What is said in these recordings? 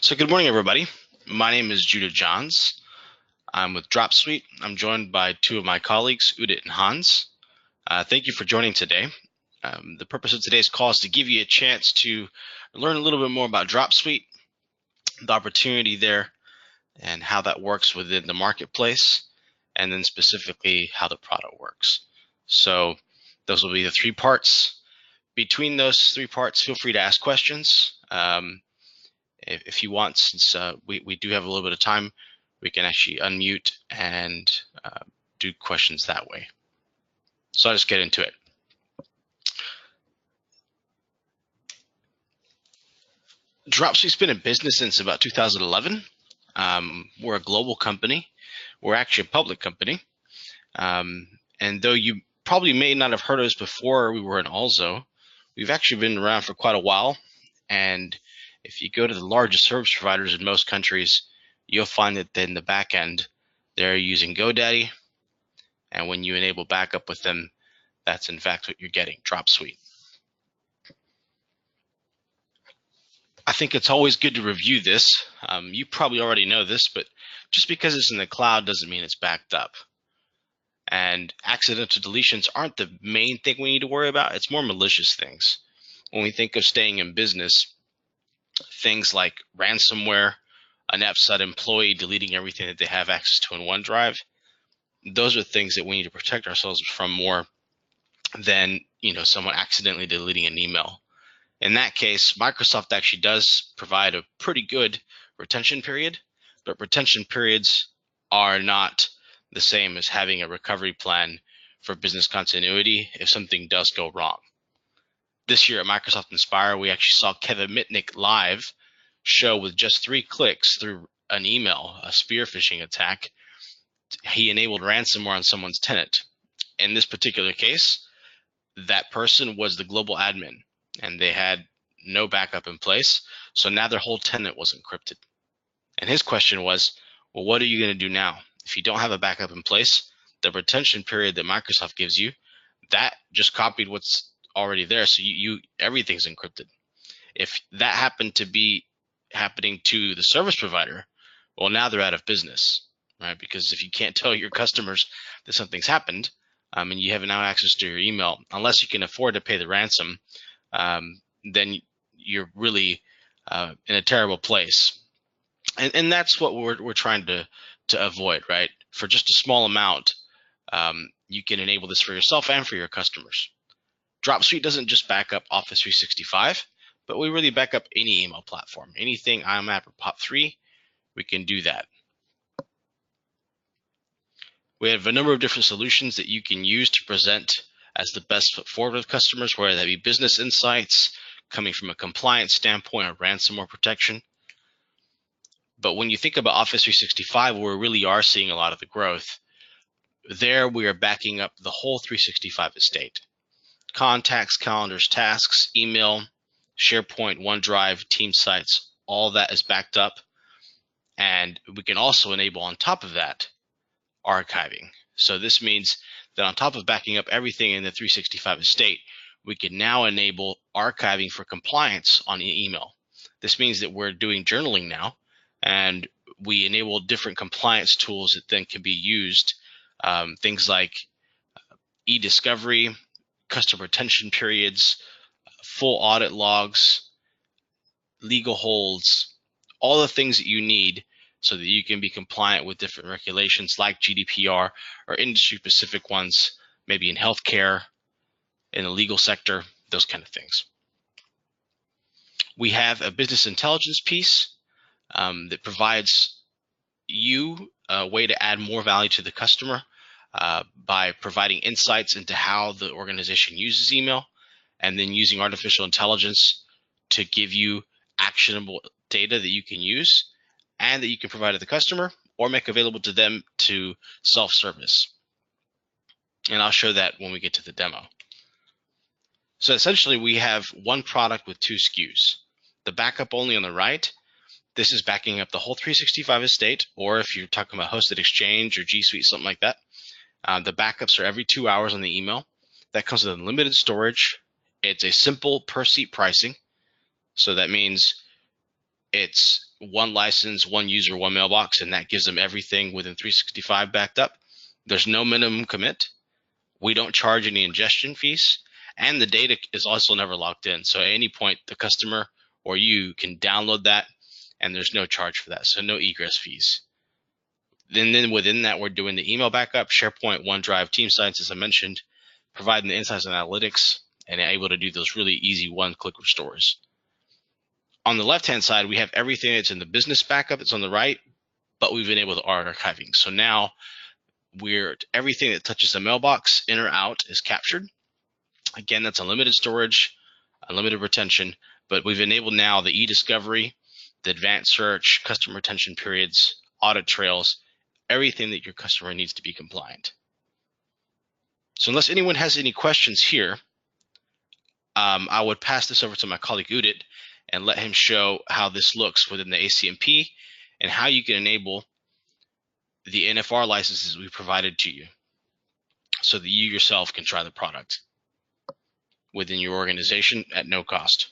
So good morning, everybody. My name is Judah Johns. I'm with Dropsuite. I'm joined by two of my colleagues, Udit and Hans. Thank you for joining today. The purpose of today's call is to give you a chance to learn a little bit more about Dropsuite, the opportunity there, and how that works within the marketplace, and then specifically how the product works. So those will be the three parts. Between those three parts, feel free to ask questions. If you want, since we do have a little bit of time, we can actually unmute and do questions that way. So I'll just get into it. Dropsuite's been in business since about 2011. We're a global company. We're actually a public company. And though you probably may not have heard of us before we were in Also, we've actually been around for quite a while. And if you go to the largest service providers in most countries, you'll find that in the back end, they're using GoDaddy. And when you enable backup with them, that's in fact what you're getting, Dropsuite. I think it's always good to review this. You probably already know this, but just because it's in the cloud doesn't mean it's backed up. And accidental deletions aren't the main thing we need to worry about. It's more malicious things. When we think of staying in business, things like ransomware, an upset employee deleting everything that they have access to in OneDrive, those are things that we need to protect ourselves from more than someone accidentally deleting an email. In that case, Microsoft actually does provide a pretty good retention period, but retention periods are not the same as having a recovery plan for business continuity if something does go wrong. This year at Microsoft Inspire, we actually saw Kevin Mitnick live show with just 3 clicks through an email, a spear phishing attack. He enabled ransomware on someone's tenant. In this particular case, that person was the global admin, and they had no backup in place, so now their whole tenant was encrypted. And his question was, well, what are you going to do now? If you don't have a backup in place, the retention period that Microsoft gives you, that just copied what's already there, so everything's encrypted. If that happened to be happening to the service provider, well, now they're out of business, right? Because if you can't tell your customers that something's happened, and you have now access to your email, unless you can afford to pay the ransom, then you're really in a terrible place. And that's what we're trying to avoid, right? For just a small amount, you can enable this for yourself and for your customers. Dropsuite doesn't just back up Office 365, but we really back up any email platform. Anything IMAP or POP3, we can do that. We have a number of different solutions that you can use to present as the best foot forward with customers, whether that be business insights, coming from a compliance standpoint, or ransomware protection. But when you think about Office 365, where we really are seeing a lot of the growth, there we are backing up the whole 365 estate. Contacts, calendars, tasks, email, SharePoint, OneDrive, team sites, all that is backed up. And we can also enable on top of that archiving. So this means that on top of backing up everything in the 365 estate, we can now enable archiving for compliance on email. This means that we're doing journaling now, and we enable different compliance tools that then can be used, things like e-discovery, customer retention periods, full audit logs, legal holds, all the things that you need so that you can be compliant with different regulations like GDPR or industry-specific ones, maybe in healthcare, in the legal sector, those kind of things. We have a business intelligence piece that provides you a way to add more value to the customer by providing insights into how the organization uses email, and then using artificial intelligence to give you actionable data that you can use and that you can provide to the customer or make available to them to self-service. And I'll show that when we get to the demo. So essentially, we have one product with 2 SKUs. The backup only on the right, this is backing up the whole 365 estate, or if you're talking about hosted Exchange or G Suite, something like that, the backups are every 2 hours on the email. That comes with unlimited storage. It's a simple per seat pricing. So that means It's one license, one user, one mailbox, and that gives them everything within 365 backed up. There's no minimum commit. We don't charge any ingestion fees, and the data is also never locked in. So at any point, the customer or you can download that, and there's no charge for that. So no egress fees. Then within that, we're doing the email backup, SharePoint, OneDrive, Team Sites, as I mentioned, providing the insights and analytics, and able to do those really easy one-click restores. On the left-hand side, we have everything that's in the business backup that's on the right, but we've enabled archiving. So now everything that touches the mailbox, in or out, is captured. Again, that's unlimited storage, unlimited retention, but we've enabled now the e-discovery, the advanced search, customer retention periods, audit trails, everything that your customer needs to be compliant. So unless anyone has any questions here, I would pass this over to my colleague Udit and let him show how this looks within the ACMP and how you can enable the NFR licenses we provided to you so that you yourself can try the product within your organization at no cost.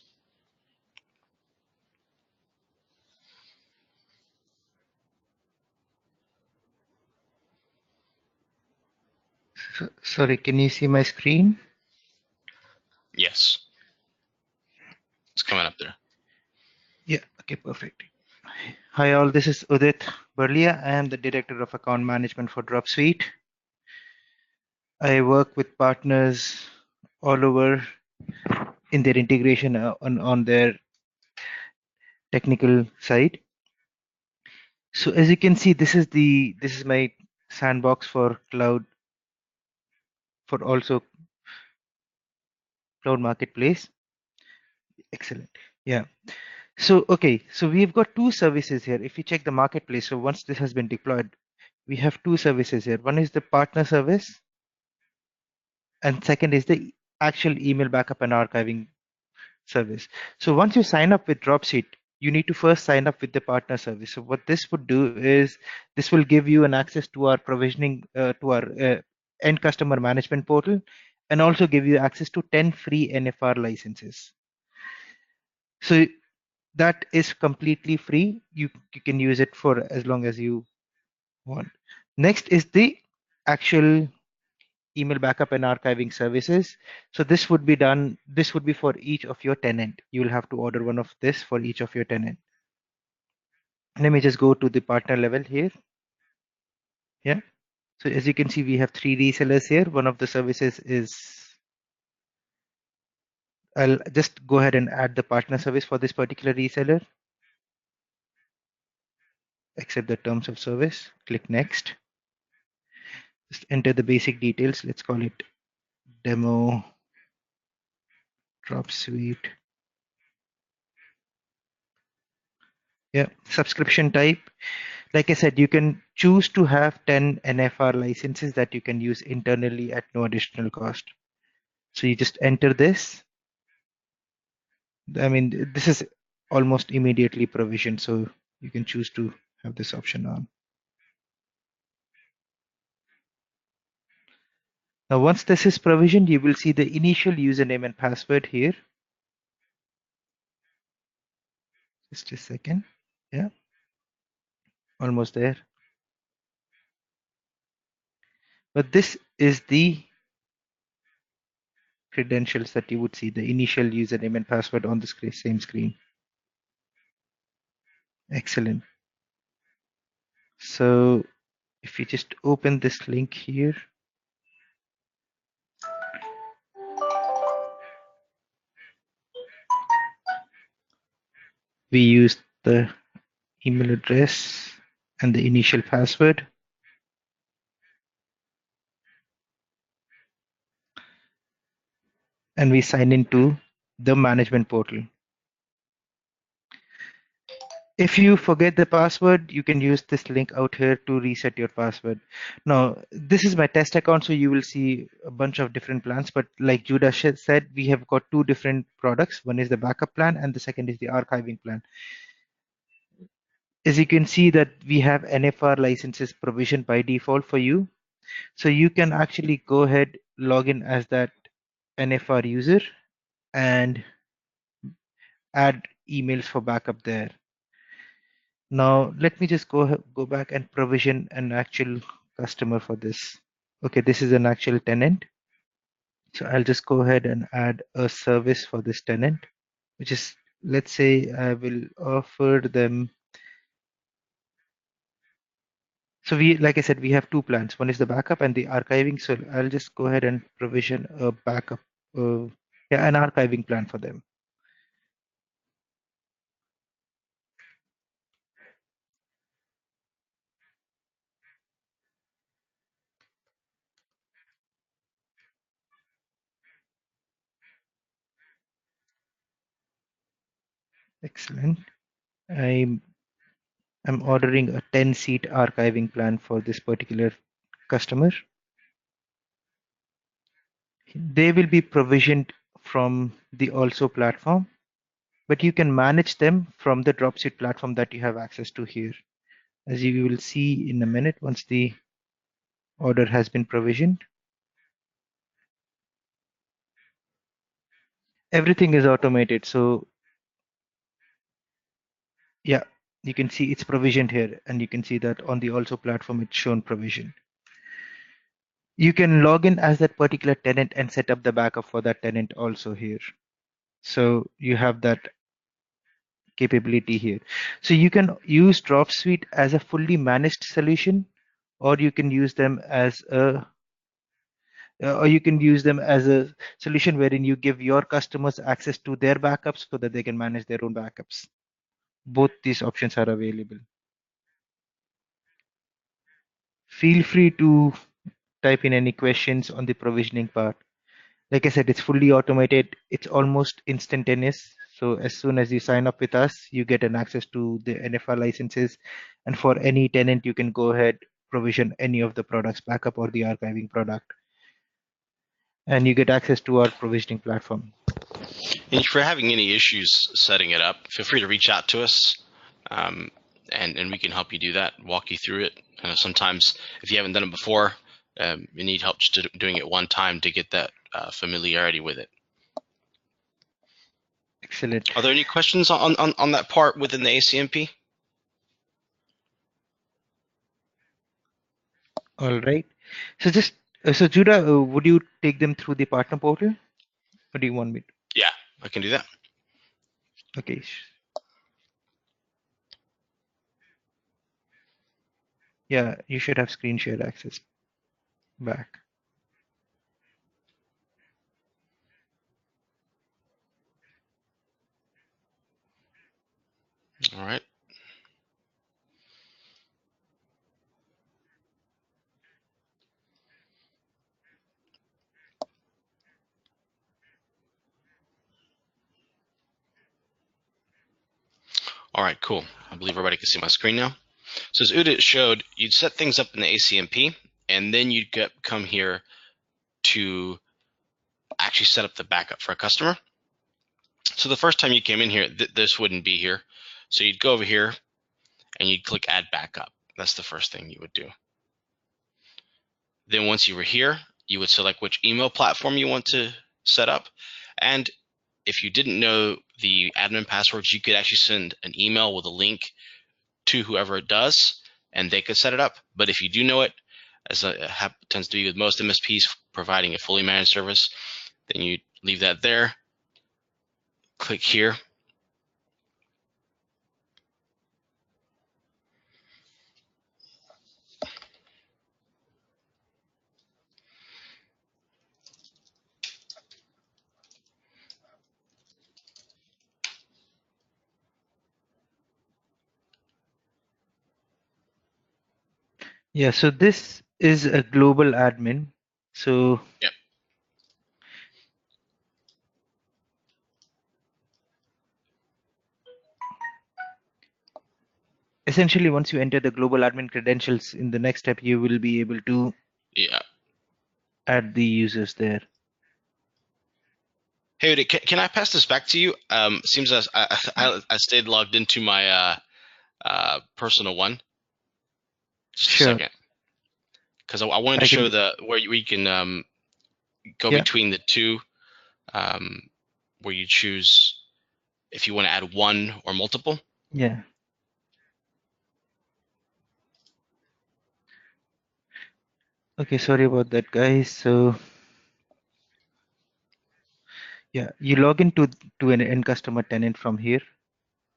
Sorry, can you see my screen? Yes. It's coming up there. Yeah, okay, perfect. Hi all, this is Udit Burlia. I am the Director of Account Management for Dropsuite. I work with partners all over in their integration on their technical side. So as you can see, this is my sandbox for cloud, for also cloud marketplace. Excellent. Yeah. So okay, so we've got two services here. If you check the marketplace, so once this has been deployed, we have two services here. One is the partner service, and second is the actual email backup and archiving service. So once you sign up with Dropsuite, you need to first sign up with the partner service. So what this would do is this will give you an access to our provisioning, to our end customer management portal, and also give you access to 10 free NFR licenses. So that is completely free. You can use it for as long as you want. Next is the actual email backup and archiving services. So this would be for each of your tenant. You will have to order one of this for each of your tenant. Let me just go to the partner level here. Yeah. So as you can see, we have 3 resellers here. One of the services is, I'll just go ahead and add the partner service for this particular reseller. Accept the terms of service, click next. Just enter the basic details. Let's call it demo Dropsuite. Yeah, subscription type. Like I said, you can choose to have 10 NFR licenses that you can use internally at no additional cost. So you just enter this. I mean, this is almost immediately provisioned, so you can choose to have this option on. Now, once this is provisioned, you will see the initial username and password here. Just a second. Yeah, almost there. But this is the credentials that you would see, the initial username and password on the same screen. Excellent. So if you just open this link here, we use the email address and the initial password. And we sign into the management portal. If you forget the password, you can use this link out here to reset your password. Now, this is my test account, so you will see a bunch of different plans. But like Judah said, we have got two different products. One is the backup plan, and the second is the archiving plan. As you can see that we have NFR licenses provisioned by default for you. So you can actually go ahead, log in as that NFR user and add emails for backup there. Now let me just go back and provision an actual customer for this. Okay, this is an actual tenant. So I'll just go ahead and add a service for this tenant, which is, let's say I will offer them. So we, like I said, we have two plans. One is the backup and the archiving. So I'll just go ahead and provision a backup, yeah, an archiving plan for them. Excellent. I'm ordering a 10-seat archiving plan for this particular customer. They will be provisioned from the also platform, but you can manage them from the Dropsuite platform that you have access to here. As you will see in a minute, once the order has been provisioned, everything is automated. So yeah, you can see it's provisioned here, and you can see that on the also platform it's shown provision. You can log in as that particular tenant and set up the backup for that tenant also here. So you have that capability here. So you can use Dropsuite as a fully managed solution, or you can use them as a solution wherein you give your customers access to their backups so that they can manage their own backups. Both these options are available. Feel free to type in any questions on the provisioning part. Like I said, it's fully automated. It's almost instantaneous. So as soon as you sign up with us, you get an access to the NFR licenses. And for any tenant, you can go ahead, provision any of the products, backup or the archiving product. And you get access to our provisioning platform. And if you're having any issues setting it up, feel free to reach out to us, and we can help you do that, walk you through it. Sometimes if you haven't done it before, you need help just doing it one time to get that familiarity with it. Excellent. Are there any questions on that part within the ACMP? All right. So just so Judah, would you take them through the partner portal, or do you want me to? Yeah, I can do that. Okay. Yeah, you should have screen share access back. All right. All right, cool. I believe everybody can see my screen now. So as Udit showed, you'd set things up in the ACMP, and then you'd come here to actually set up the backup for a customer. So the first time you came in here, this wouldn't be here. So you'd go over here and you'd click Add Backup. That's the first thing you would do. Then once you were here, you would select which email platform you want to set up. And if you didn't know the admin passwords, you could actually send an email with a link to whoever it does, and they could set it up. But if you do know it, as it tends to be with most MSPs providing a fully managed service, then you leave that there, click here. Yeah, so this is a global admin. So Yep. essentially, once you enter the global admin credentials, in the next step, you will be able to Yeah. add the users there. Hey, Udit, can I pass this back to you? Seems as I stayed logged into my personal one. Just a Sure. second, because I wanted to I show can, the where we can go yeah, between the two, where you choose if you want to add one or multiple. yeah. Okay, sorry about that, guys. So yeah, you log into an end customer tenant from here,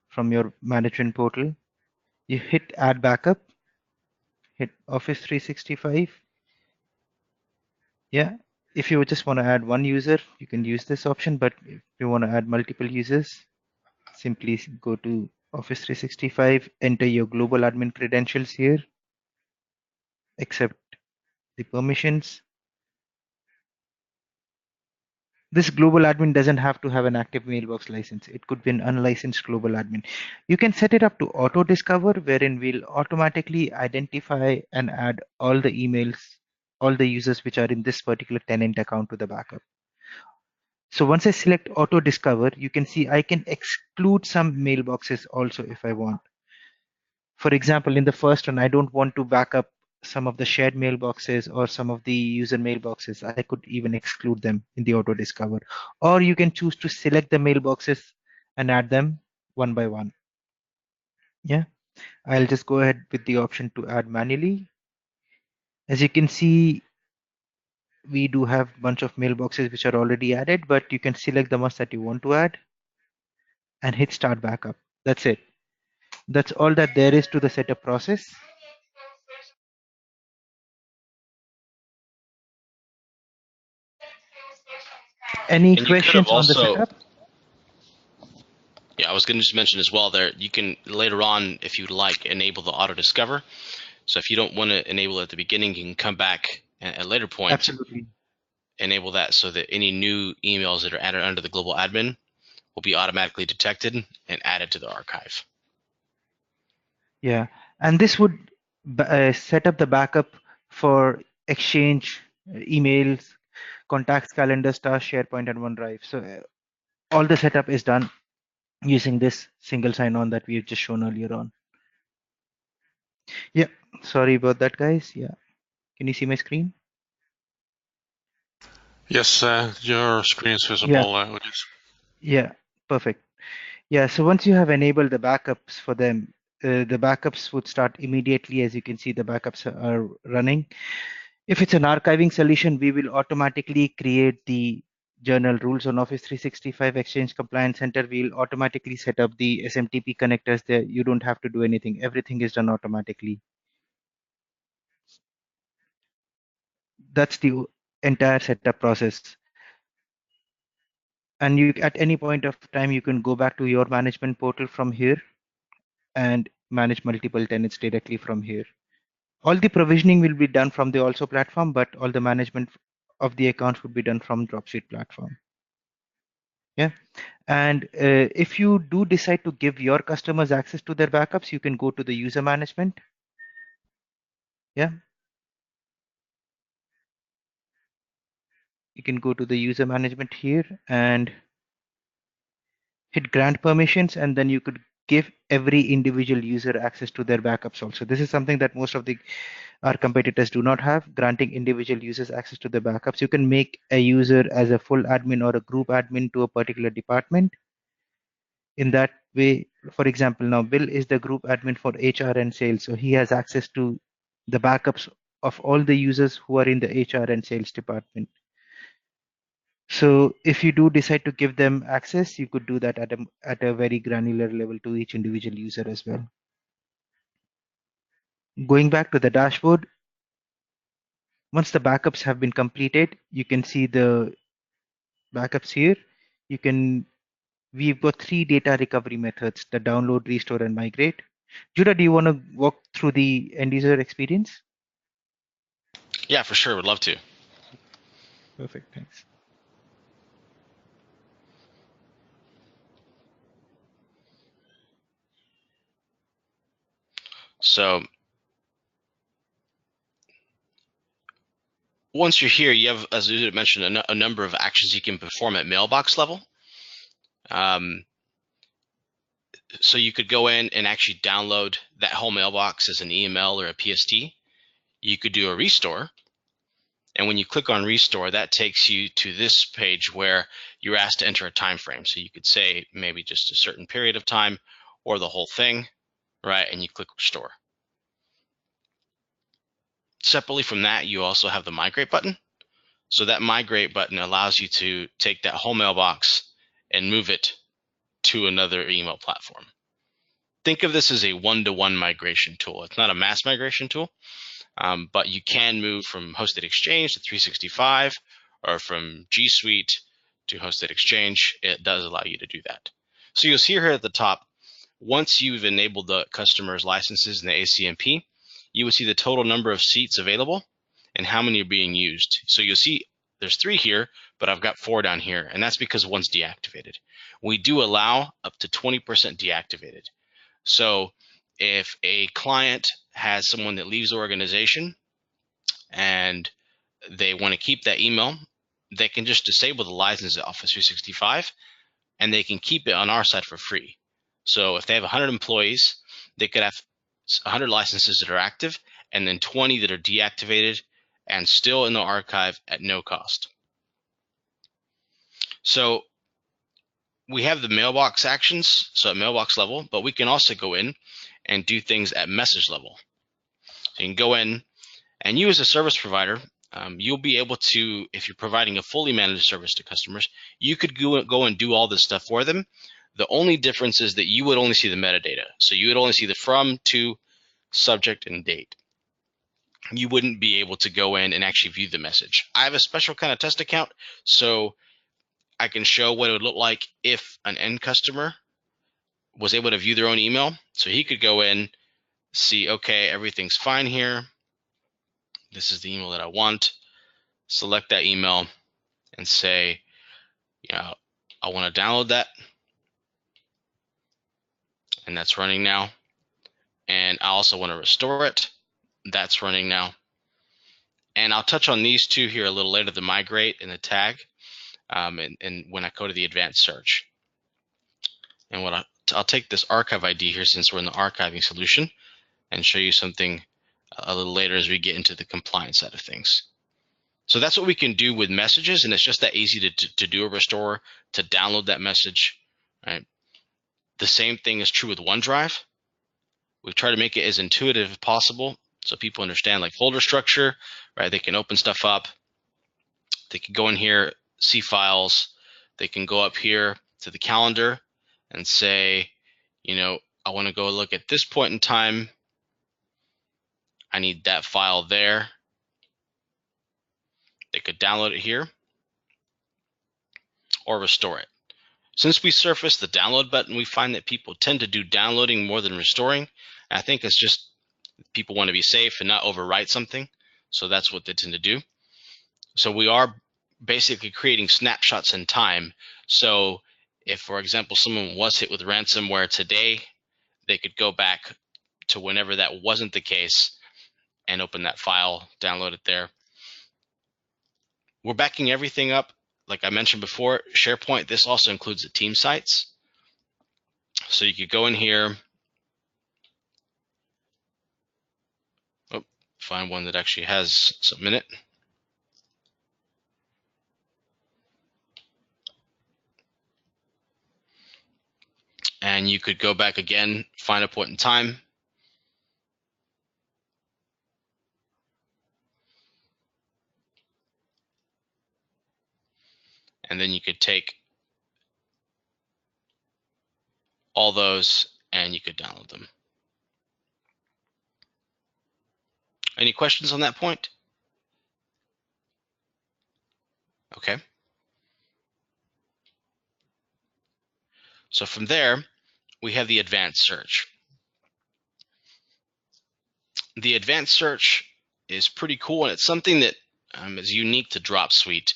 from your management portal. You hit add backup, hit Office 365. Yeah, if you just want to add one user, you can use this option, but if you want to add multiple users, simply go to Office 365, enter your global admin credentials here, accept the permissions. This global admin doesn't have to have an active mailbox license. It could be an unlicensed global admin. You can set it up to auto discover, wherein we'll automatically identify and add all the emails, all the users which are in this particular tenant account to the backup. So once I select auto discover, you can see I can exclude some mailboxes also if I want. For example, in the first one, I don't want to back up some of the shared mailboxes or some of the user mailboxes. I could even exclude them in the auto discover. Or you can choose to select the mailboxes and add them one by one. Yeah, I'll just go ahead with the option to add manually. As you can see, we do have a bunch of mailboxes which are already added, but you can select the ones that you want to add and hit start backup. That's it. That's all that there is to the setup process. Any And you could have questions on the also, setup? yeah, I was going to just mention as well there, you can later on, if you'd like, enable the auto discover. So if you don't want to enable it at the beginning, you can come back at a later point, Absolutely. enable that so that any new emails that are added under the global admin will be automatically detected and added to the archive. Yeah, and this would set up the backup for Exchange, emails, contacts, calendars, tasks, SharePoint, and OneDrive. So all the setup is done using this single sign-on that we've just shown earlier on. Yeah, sorry about that, guys. Yeah, can you see my screen? Yes, your screen is Yeah, visible, Odys. yeah, perfect. Yeah, so once you have enabled the backups for them, the backups would start immediately. As you can see, the backups are running. If it's an archiving solution, we will automatically create the journal rules on Office 365 Exchange Compliance Center. We'll automatically set up the SMTP connectors there. You don't have to do anything. Everything is done automatically. That's the entire setup process. And you, at any point of time, you can go back to your management portal from here and manage multiple tenants directly from here. All the provisioning will be done from the also platform, but all the management of the accounts would be done from Dropsuite platform. Yeah. And if you do decide to give your customers access to their backups, you can go to the user management. Yeah. You can go to the user management here and hit grant permissions, and then you could give every individual user access to their backups also. This is something that most of our competitors do not have, granting individual users access to the backups. You can make a user as a full admin or a group admin to a particular department. In that way, for example, now Bill is the group admin for HR and sales, so he has access to the backups of all the users who are in the HR and sales department. So if you do decide to give them access, you could do that at a very granular level to each individual user as well. Going back to the dashboard, once the backups have been completed, you can see the backups here. We've got 3 data recovery methods: the download, restore, and migrate. Judah, do you want to walk through the end user experience? Yeah, for sure. Would love to. Perfect, thanks. So once you're here, you have, as you mentioned, a number of actions you can perform at mailbox level. So you could go in and actually download that whole mailbox as an email or a PST. You could do a restore. And when you click on restore, that takes you to this page where you're asked to enter a time frame. So you could say maybe just a certain period of time or the whole thing, right? And you click restore. Separately from that, you also have the migrate button. So that migrate button allows you to take that whole mailbox and move it to another email platform. Think of this as a one-to-one migration tool. It's not a mass migration tool, but you can move from hosted Exchange to 365 or from G Suite to hosted Exchange. It does allow you to do that. So you'll see here at the top, once you've enabled the customer's licenses in the ACMP, you will see the total number of seats available and how many are being used. So you'll see there's 3 here, but I've got 4 down here, and that's because one's deactivated. We do allow up to 20% deactivated. So if a client has someone that leaves the organization and they want to keep that email, they can just disable the license at Office 365 and they can keep it on our side for free. So if they have 100 employees, they could have 100 licenses that are active and then 20 that are deactivated and still in the archive at no cost. So we have the mailbox actions, so at mailbox level, but we can also go in and do things at message level. So you can go in, and you as a service provider, you'll be able to, if you're providing a fully managed service to customers, you could go and do all this stuff for them. The only difference is that you would only see the metadata. So you would only see the from, to, subject, and date. You wouldn't be able to go in and actually view the message. I have a special kind of test account, so I can show what it would look like if an end customer was able to view their own email. So he could go in, see, okay, everything's fine here. This is the email that I want. Select that email and say, I want to download that. And that's running now. And I also want to restore it. That's running now. And I'll touch on these 2 here a little later, the migrate and the tag, and when I go to the advanced search. And what I'll take this archive ID here, since we're in the archiving solution, and show you something a little later as we get into the compliance side of things. So that's what we can do with messages, and it's just that easy to do a restore, to download that message, right? The same thing is true with OneDrive. We've tried to make it as intuitive as possible so people understand, like folder structure, right? They can open stuff up. They can go in here, see files. They can go up here to the calendar and say, I want to go look at this point in time. I need that file there. They could download it here or restore it. Since we surfaced the download button, we find that people tend to do downloading more than restoring. I think it's just people want to be safe and not overwrite something. So that's what they tend to do. So we are basically creating snapshots in time. So if, for example, someone was hit with ransomware today, they could go back to whenever that wasn't the case and open that file, download it there. We're backing everything up. Like I mentioned before, SharePoint, this also includes the team sites. So you could go in here, find one that actually has some in it. And you could go back again, find a point in time. And then you could take all those and you could download them. Any questions on that point? Okay. So from there, we have the advanced search. The advanced search is pretty cool, and it's something that is unique to Dropsuite.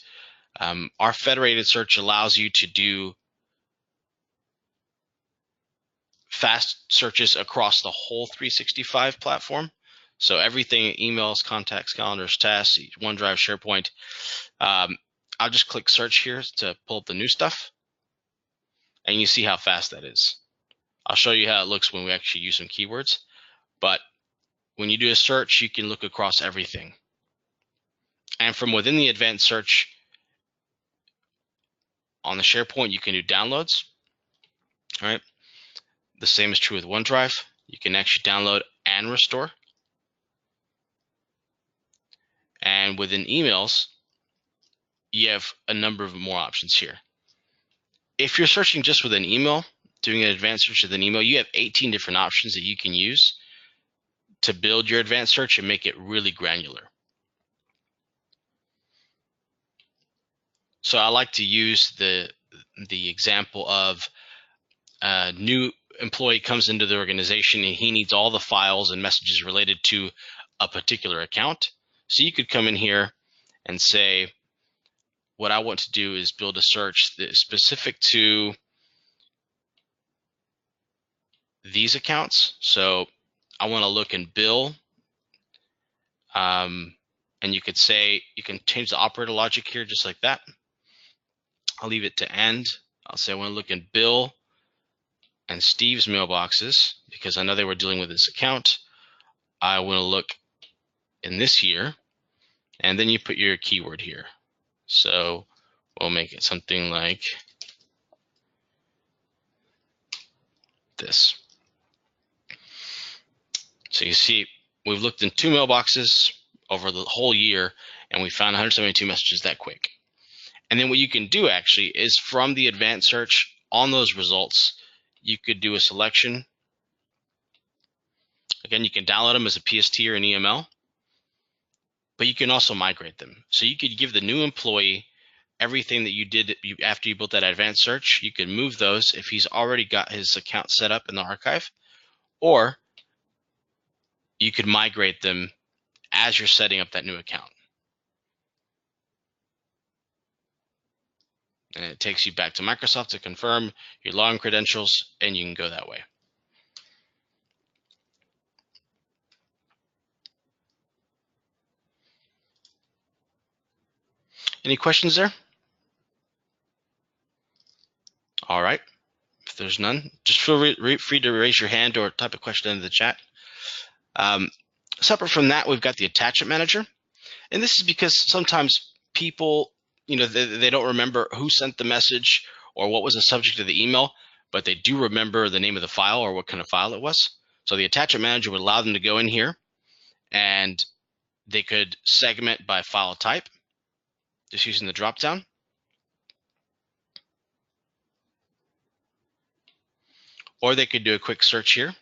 Our federated search allows you to do fast searches across the whole 365 platform. So everything, emails, contacts, calendars, tasks, OneDrive, SharePoint. I'll just click search here to pull up the new stuff. And you see how fast that is. I'll show you how it looks when we actually use some keywords. But when you do a search, you can look across everything. And from within the advanced search on the SharePoint, you can do downloads. All right. The same is true with OneDrive. You can actually download and restore. And within emails, you have a number of more options here. If you're searching just with an email, doing an advanced search with an email, you have 18 different options that you can use to build your advanced search and make it really granular. So I like to use the example of a new employee comes into the organization and he needs all the files and messages related to a particular account. So you could come in here and say, what I want to do is build a search that is specific to these accounts. So I want to look in bill, and you could say, you can change the operator logic here just like that. I'll leave it to end. I'll say I want to look in bill and Steve's mailboxes because I know they were dealing with this account. I want to look in this year, and then you put your keyword here. So we'll make it something like this. So you see, we've looked in 2 mailboxes over the whole year, and we found 172 messages that quick. And then what you can do actually is from the advanced search on those results, you could do a selection. Again, you can download them as a PST or an EML, but you can also migrate them. So you could give the new employee everything that you did after you built that advanced search. You could move those if he's already got his account set up in the archive, or you could migrate them as you're setting up that new account. And it takes you back to Microsoft to confirm your login credentials, and you can go that way. Any questions there? All right. If there's none, just feel free to raise your hand or type a question into the chat. Separate from that, we've got the attachment manager. And this is because sometimes people, they don't remember who sent the message or what was the subject of the email, but they do remember the name of the file or what kind of file it was. So the attachment manager would allow them to go in here and they could segment by file type, just using the drop-down. Or they could do a quick search here.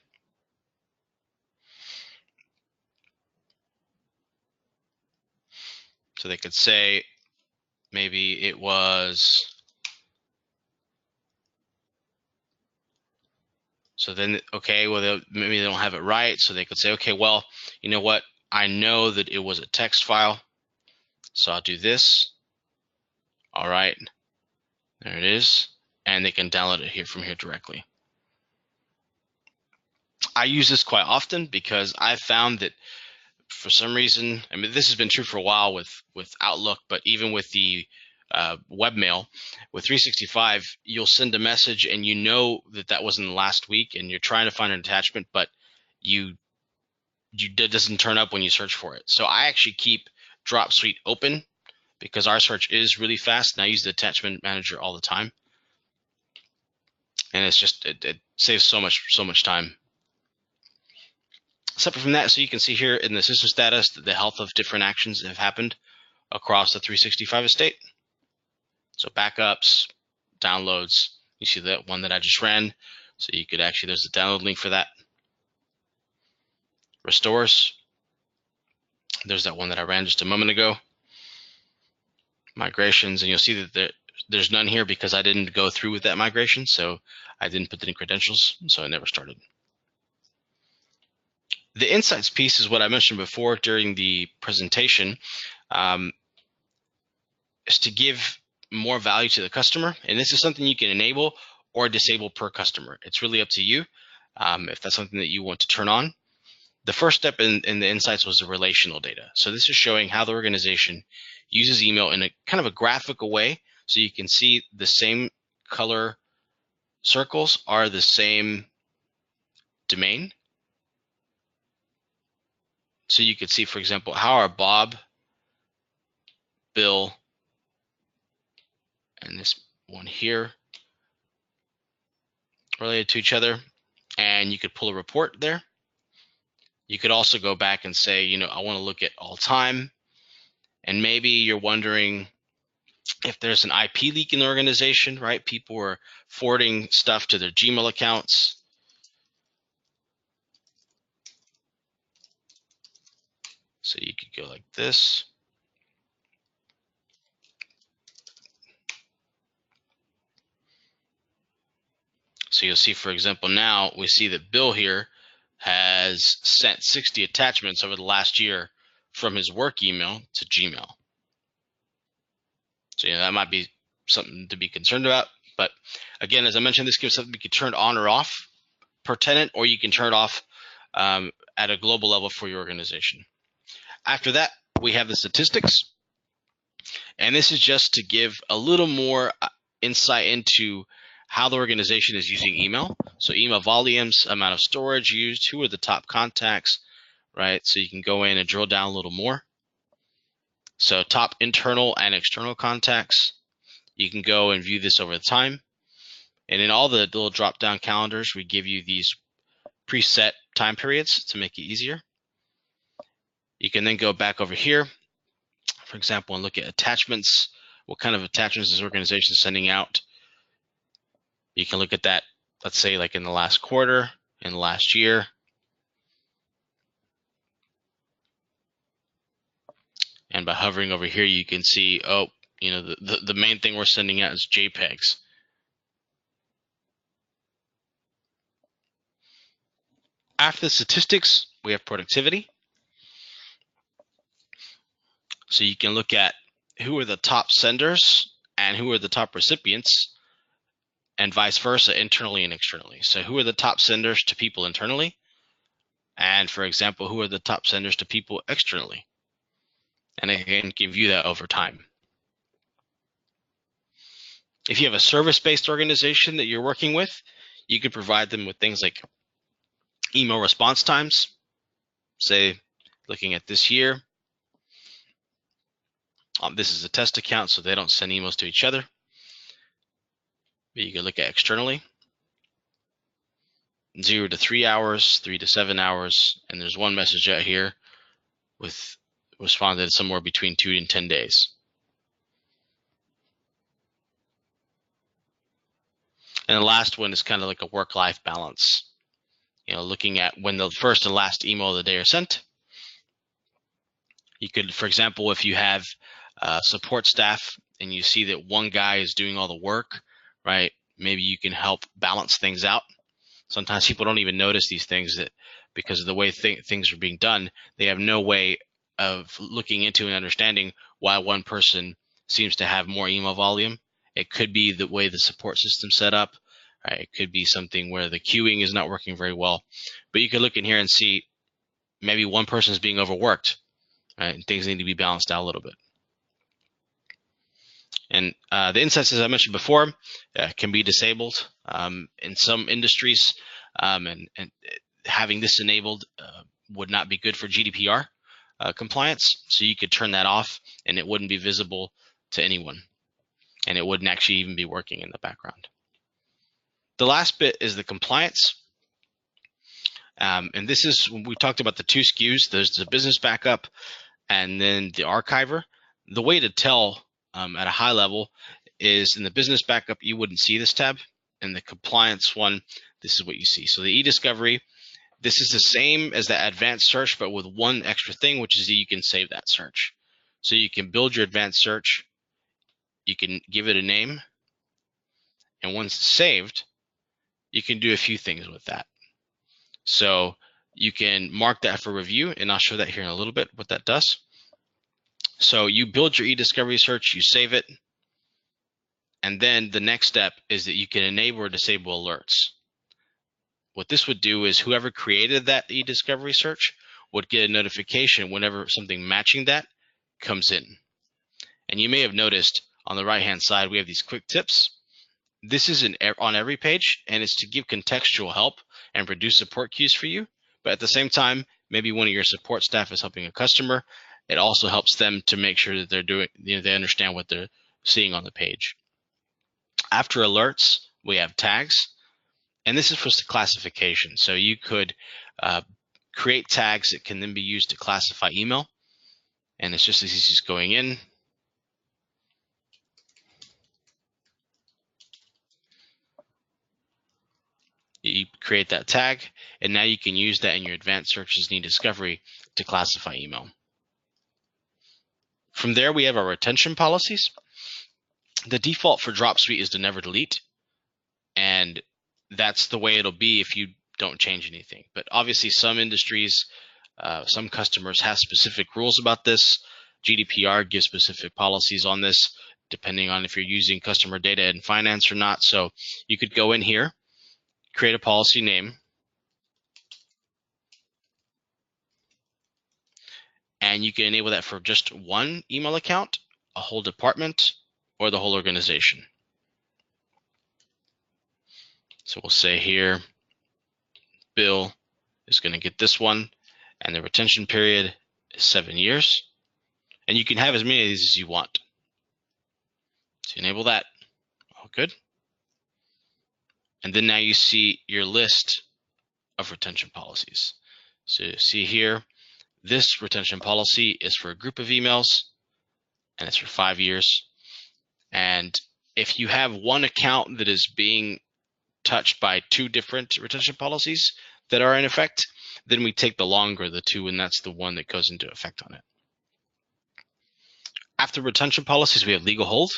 So they could say maybe it was, so then, okay, well, maybe they don't have it right. So they could say, okay, well, you know what? I know that it was a text file. So I'll do this. All right, there it is. And they can download it here from here directly. I use this quite often because I've found that for some reason, I mean, this has been true for a while with Outlook, but even with the webmail, with 365, you'll send a message and you know that was in the last week and you're trying to find an attachment, but it doesn't turn up when you search for it. So I actually keep Dropsuite open because our search is really fast, and I use the attachment manager all the time. And it's just, it saves so much time. Separate from that, so you can see here in the system status the health of different actions that have happened across the 365 estate. So backups, downloads, you see that one that I just ran. So you could actually, there's the download link for that. Restores, there's that one that I ran just a moment ago. Migrations, and you'll see that there's none here because I didn't go through with that migration. So I didn't put any credentials, so it never started. The insights piece is what I mentioned before during the presentation, is to give more value to the customer. And this is something you can enable or disable per customer. It's really up to you if that's something that you want to turn on. The first step in the insights was the relational data. So this is showing how the organization uses email in a kind of a graphical way. So you can see the same color circles are the same domain. So you could see, for example, how are Bob, Bill, and this one here related to each other. And you could pull a report there. You could also go back and say, I want to look at all time. And maybe you're wondering if there's an IP leak in the organization, right? People are forwarding stuff to their Gmail accounts. So you could go like this. So you'll see, for example, now we see that Bill here has sent 60 attachments over the last year from his work email to Gmail. So that might be something to be concerned about. But again, as I mentioned, this gives something you can turn on or off per tenant, or you can turn it off at a global level for your organization. After that, we have the statistics. And this is just to give a little more insight into how the organization is using email. So email volumes, amount of storage used, who are the top contacts, right? So you can go in and drill down a little more. So top internal and external contacts. You can go and view this over the time. And in all the little drop-down calendars, we give you these preset time periods to make it easier. You can then go back over here, for example, and look at attachments. What kind of attachments is the organization sending out? You can look at that, let's say like in the last quarter, in the last year. And by hovering over here, you can see, oh, the main thing we're sending out is JPEGs. After the statistics, we have productivity. So you can look at who are the top senders and who are the top recipients, and vice versa, internally and externally. So who are the top senders to people internally? And for example, who are the top senders to people externally? And it can give you that over time. If you have a service-based organization that you're working with, you could provide them with things like email response times. Say, looking at this here, this is a test account, so they don't send emails to each other. But you can look at externally, 0 to 3 hours, 3 to 7 hours, and there's one message out here with responded somewhere between 2 and 10 days. And the last one is kind of like a work-life balance. Looking at when the first and last email of the day are sent. You could, for example, if you have support staff and you see that one guy is doing all the work, right? Maybe you can help balance things out. Sometimes people don't even notice these things, that because of the way things are being done, they have no way of looking into and understanding why one person seems to have more email volume. It could be the way the support system's set up, right? It could be something where the queuing is not working very well. But you could look in here and see maybe one person is being overworked, right? And things need to be balanced out a little bit. And the insights, as I mentioned before, can be disabled in some industries, and having this enabled would not be good for GDPR compliance. So you could turn that off and it wouldn't be visible to anyone, and it wouldn't actually even be working in the background. The last bit is the compliance. And this is when we talked about the two SKUs. There's the business backup and then the archiver. The way to tell at a high level is in the business backup, you wouldn't see this tab. In the compliance one, this is what you see. So the e-discovery, this is the same as the advanced search, but with one extra thing, which is that you can save that search. So you can build your advanced search, you can give it a name, and once it's saved, you can do a few things with that. So you can mark that for review, and I'll show that here in a little bit what that does. So you build your e-discovery search, you save it, and then the next step is that you can enable or disable alerts. What this would do is whoever created that e-discovery search would get a notification whenever something matching that comes in. And you may have noticed on the right-hand side, we have these quick tips. This is on every page, and it's to give contextual help and produce support queues for you. But at the same time, maybe one of your support staff is helping a customer. It also helps them to make sure that they're doing, they understand what they're seeing on the page. After alerts, we have tags, and this is for classification. So you could create tags that can then be used to classify email. and it's just as easy as going in. You create that tag, and now you can use that in your advanced searches and discovery to classify email. From there, we have our retention policies. The default for Dropsuite is to never delete, and that's the way it'll be if you don't change anything. But obviously, some industries, some customers have specific rules about this. GDPR gives specific policies on this, depending on if you're using customer data in finance or not. So you could go in here, create a policy name, and you can enable that for just one email account, a whole department, or the whole organization. So we'll say here, Bill is going to get this one, and the retention period is 7 years. And you can have as many of these as you want. So enable that. All good. And then now you see your list of retention policies. So you see here, this retention policy is for a group of emails, and it's for 5 years. And if you have one account that is being touched by 2 different retention policies that are in effect, then we take the longer of the 2, and that's the one that goes into effect on it. After retention policies, we have legal hold.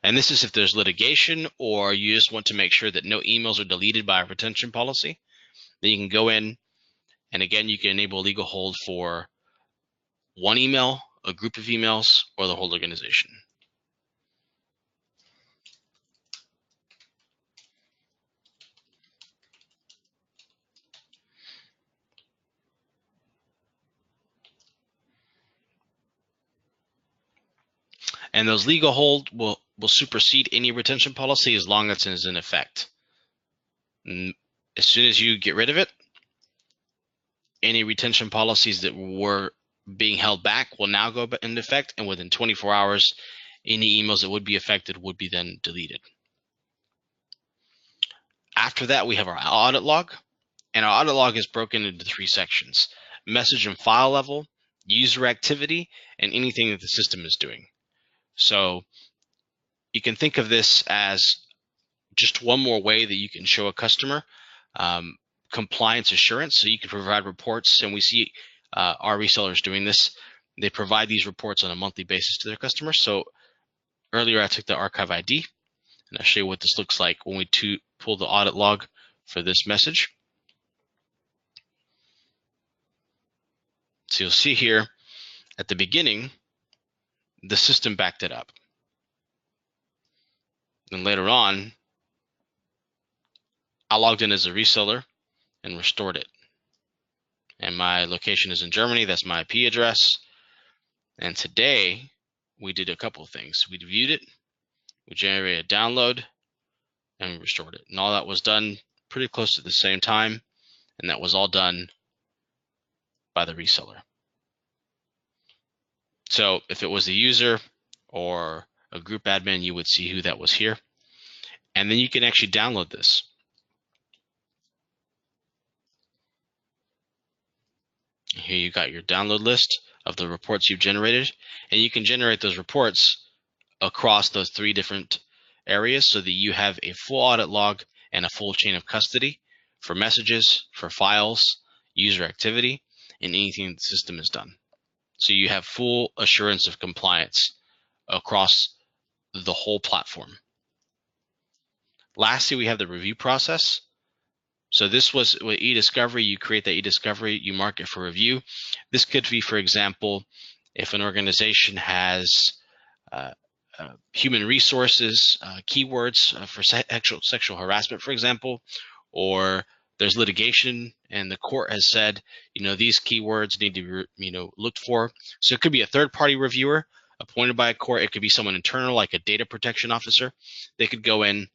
And this is if there's litigation or you just want to make sure that no emails are deleted by a retention policy. Then you can go in, and again, you can enable legal hold for one email, a group of emails, or the whole organization. And those legal hold will supersede any retention policy as long as it is in effect. And as soon as you get rid of it, any retention policies that were being held back will now go into effect, and within 24 hours, any emails that would be affected would be then deleted. After that, we have our audit log, and our audit log is broken into 3 sections: message and file level, user activity, and anything that the system is doing. So you can think of this as just one more way that you can show a customer compliance assurance. So you can provide reports, and we see our resellers doing this. They provide these reports on a monthly basis to their customers. So earlier I took the archive ID, and I'll show you what this looks like when we pull the audit log for this message. So you'll see here at the beginning, the system backed it up. Then later on, I logged in as a reseller and restored it. And my location is in Germany. That's my IP address. And today, we did a couple of things. We viewed it, we generated a download, and we restored it. And all that was done pretty close to the same time. And that was all done by the reseller. So if it was a user or a group admin, you would see who that was here. And then you can actually download this. Here you got your download list of the reports you've generated, and you can generate those reports across those 3 different areas so that you have a full audit log and a full chain of custody for messages, for files, user activity, and anything the system has done. So you have full assurance of compliance across the whole platform. Lastly, we have the review process. So this was with e-discovery. You create that e-discovery, you mark it for review. This could be, for example, if an organization has human resources, keywords for sexual harassment, for example, or there's litigation and the court has said, these keywords need to be, looked for. So it could be a third-party reviewer appointed by a court. It could be someone internal, like a data protection officer. They could go in,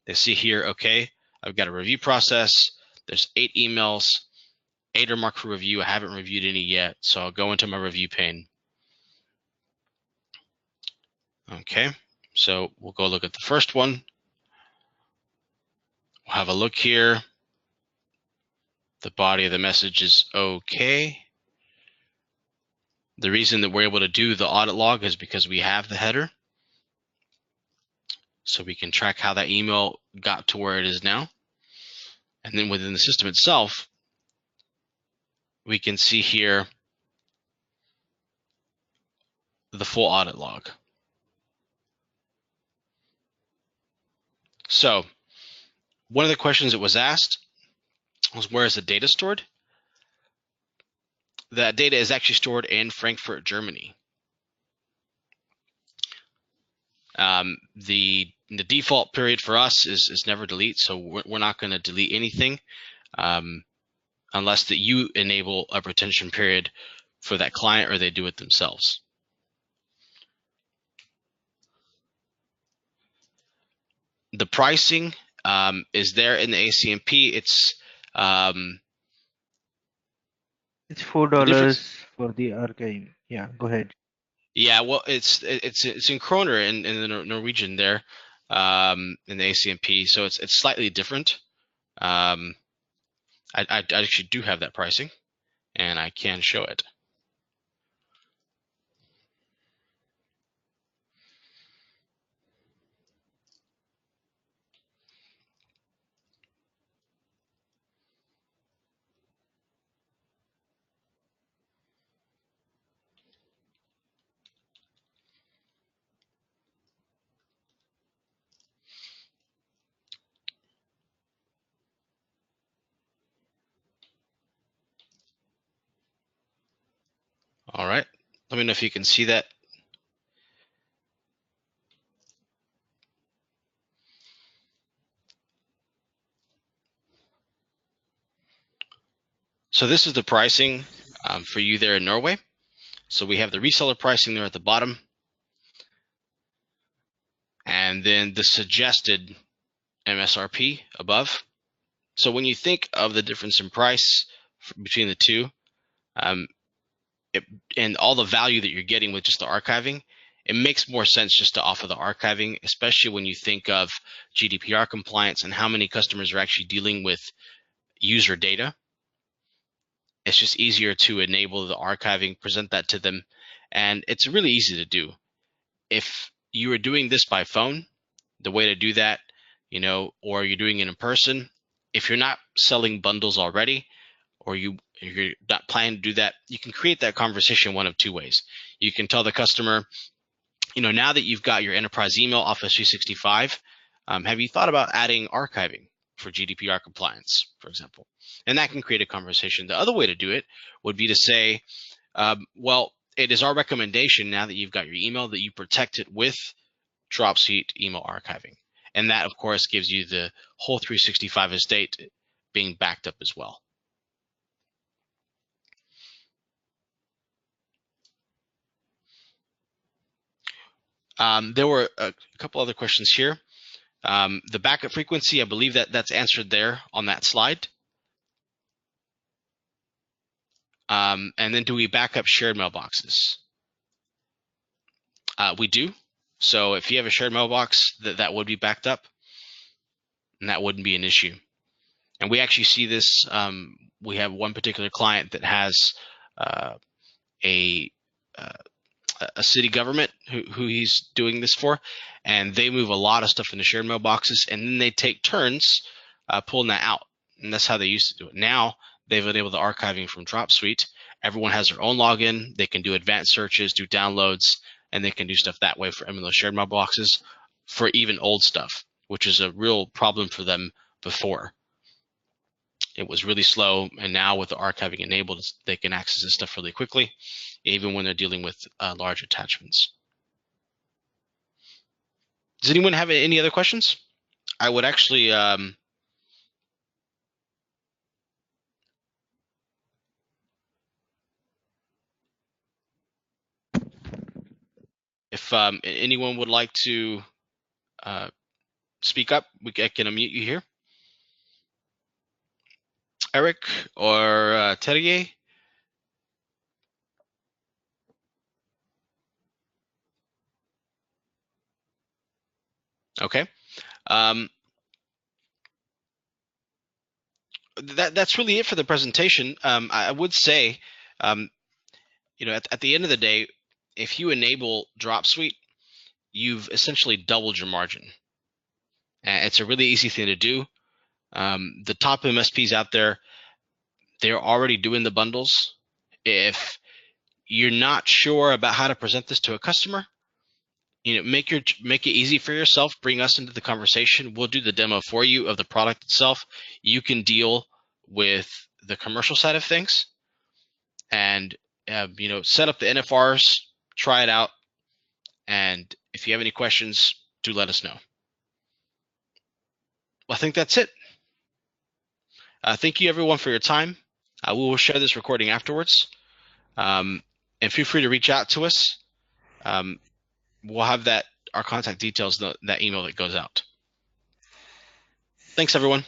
they see here, okay, I've got a review process. There's 8 emails, 8 are marked for review. I haven't reviewed any yet, so I'll go into my review pane. Okay, so we'll go look at the first one. We'll have a look here. The body of the message is okay. The reason that we're able to do the audit log is because we have the header. So we can track how that email got to where it is now. And then within the system itself, we can see here the full audit log. So one of the questions that was asked was, where is the data stored? That data is actually stored in Frankfurt, Germany. The default period for us is never delete, so we're not going to delete anything unless that you enable a retention period for that client or they do it themselves. The pricing is there in the ACMP. It's $4 for the archive. Yeah, go ahead. Yeah, well, it's in kroner in the Norwegian there, in the ACMP, so it's slightly different. I actually do have that pricing, and I can show it. All right, let me know if you can see that. So this is the pricing for you there in Norway. So we have the reseller pricing there at the bottom, and then the suggested MSRP above. So when you think of the difference in price between the two, and all the value that you're getting with just the archiving, it makes more sense just to offer the archiving, especially when you think of GDPR compliance and how many customers are actually dealing with user data. It's just easier to enable the archiving, present that to them, and it's really easy to do. If you are doing this by phone, the way to do that, or you're doing it in person, if you're not selling bundles already, or you're not planning to do that, you can create that conversation one of two ways. You can tell the customer, now that you've got your enterprise email, Office 365, have you thought about adding archiving for GDPR compliance, for example? And that can create a conversation. The other way to do it would be to say, well, it is our recommendation now that you've got your email that you protect it with Dropsuite email archiving. And that, of course, gives you the whole 365 estate being backed up as well. There were a couple other questions here. The backup frequency, I believe that's answered there on that slide. And then do we back up shared mailboxes? We do. So if you have a shared mailbox, that would be backed up, and that wouldn't be an issue. And we actually see this. We have one particular client that has a city government who he's doing this for, and they move a lot of stuff into shared mailboxes, and then they take turns pulling that out. And that's how they used to do it. Now they've enabled the archiving from Dropsuite. Everyone has their own login. They can do advanced searches, do downloads, and they can do stuff that way for those shared mailboxes for even old stuff, which is a real problem for them before. It was really slow, and now with the archiving enabled, they can access this stuff really quickly, even when they're dealing with large attachments. Does anyone have any other questions? I would actually if anyone would like to speak up, I can unmute you here. Eric or Terrier? Okay. That's really it for the presentation. I would say, at the end of the day, if you enable Dropsuite, you've essentially doubled your margin. And it's a really easy thing to do. The top MSPs out there, they're already doing the bundles. If you're not sure about how to present this to a customer, make it easy for yourself. Bring us into the conversation. We'll do the demo for you of the product itself. You can deal with the commercial side of things, and set up the NFRs, try it out, and if you have any questions, do let us know. Well, I think that's it. Thank you everyone for your time. We will share this recording afterwards, and feel free to reach out to us. We'll have our contact details in that email that goes out. Thanks, everyone.